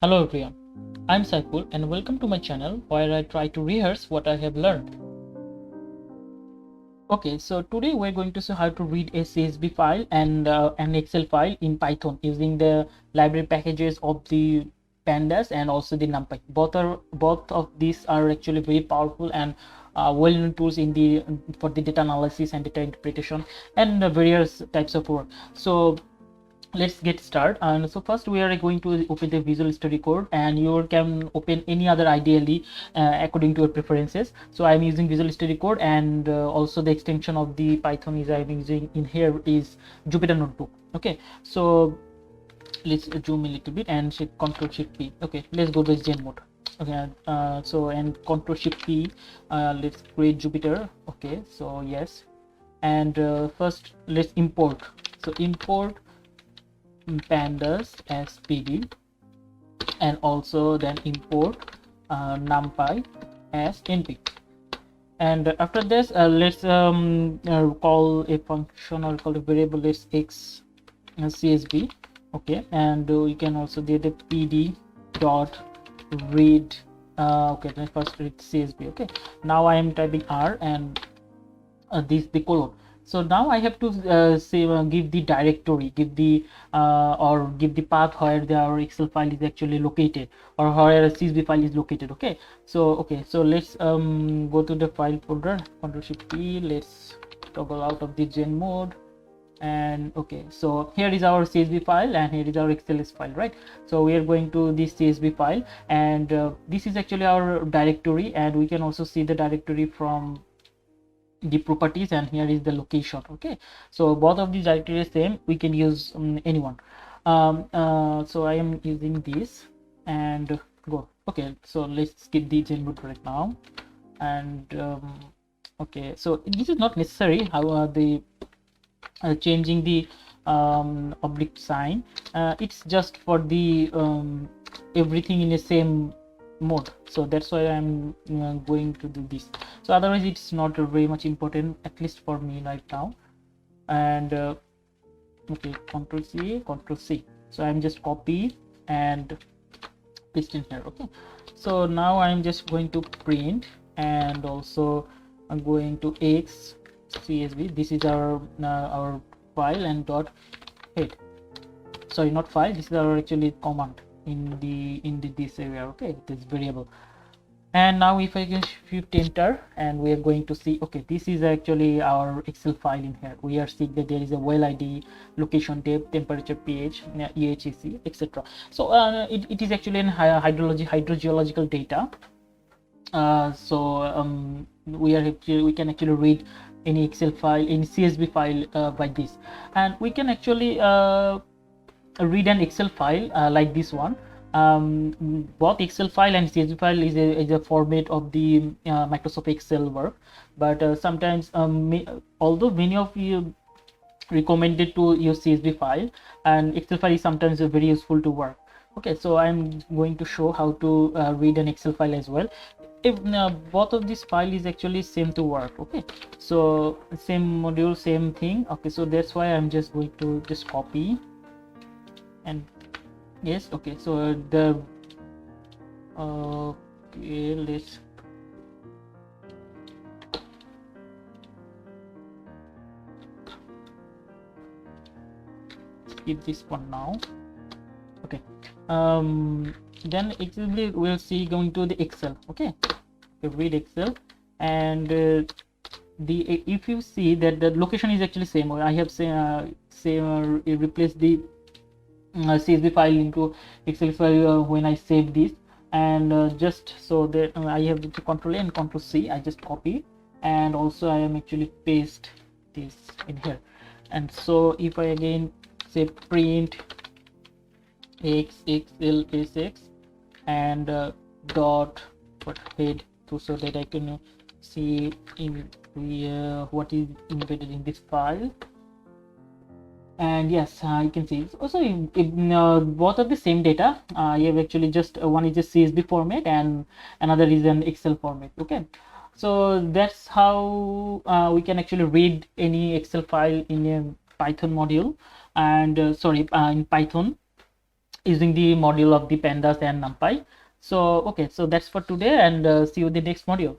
Hello everyone, I'm Saiful and welcome to my channel where I try to rehearse what I have learned. Okay, so today we're going to see how to read a CSV file and an Excel file in Python using the library packages of the pandas and also the numpy. Both of these are actually very powerful and well-known tools for the data analysis and data interpretation and various types of work. So let's get started. And so first we are going to open the Visual Studio Code, and you can open any other ideally according to your preferences. So I'm using Visual Studio Code, and also the extension of the Python is I'm using in here is Jupyter Notebook. Okay, so let's zoom a little bit and Control Shift P. Okay, let's go to Gen mode. Okay, so and Control Shift P, let's create Jupyter. Okay, so yes, and first let's import. So import pandas as pd, and also then import numpy as np. And after this let's call a function or call a variable as x csv. Okay, and you can also do the pd dot read. Okay, then first read csv. Okay, now I am typing r and this the colon. So now I have to give the directory, give the path where our Excel file is actually located, or where a CSV file is located. Okay, so let's go to the file folder, Ctrl Shift P. Let's toggle out of the gen mode, and okay, so here is our CSV file and here is our xls file, right? So we are going to this CSV file, and this is actually our directory, and we can also see the directory from the properties, and here is the location. Okay, so both of these directories are same, we can use anyone. So I am using this and go. Okay, so let's skip the gen boot right now, and okay, so this is not necessary how the changing the oblique sign. It's just for the everything in the same mode, so that's why I'm going to do this. So otherwise it's not very much important, at least for me right now. And okay, Control C, Control C. So I'm just copy and paste in here. Okay, so now I'm just going to print, and also I'm going to x csv. This is our file and dot head. Sorry, not file, this is our actually command in this area. Okay, this variable. And now if I can shift enter, and we are going to see, okay, this is actually our Excel file. In here we are seeing that there is a well id, location, depth, temperature, pH, ehec, etc. So it is actually in hydrogeological data. We can actually read any Excel file, any CSV file by this, and we can actually read an Excel file like this one. Both Excel file and CSV file is a format of the Microsoft Excel work, but sometimes although many of you recommended to use CSV file, and Excel file is sometimes very useful to work. Okay, so I'm going to show how to read an Excel file as well. If both of this file is actually same to work. Okay, so same module, same thing. Okay, so that's why I'm just going to just copy and yes. Okay, so the okay, let's skip this one now. Okay, then exactly we'll see going to the Excel. Okay, read Excel, and if you see that the location is actually same, I have replace the CSV file into Excel file when I save this, and just so that I have to Control A and Control C. I just copy, and also I am actually paste this in here. And so if I again say print xlsx and dot head, so that I can see in what is embedded in this file. And yes, you can see also both are the same data. You have actually just one is a CSV format and another is an Excel format. Okay, so that's how we can actually read any Excel file in a Python module, and in Python. using the module of the pandas and numpy. So okay, so that's for today, and see you in the next module.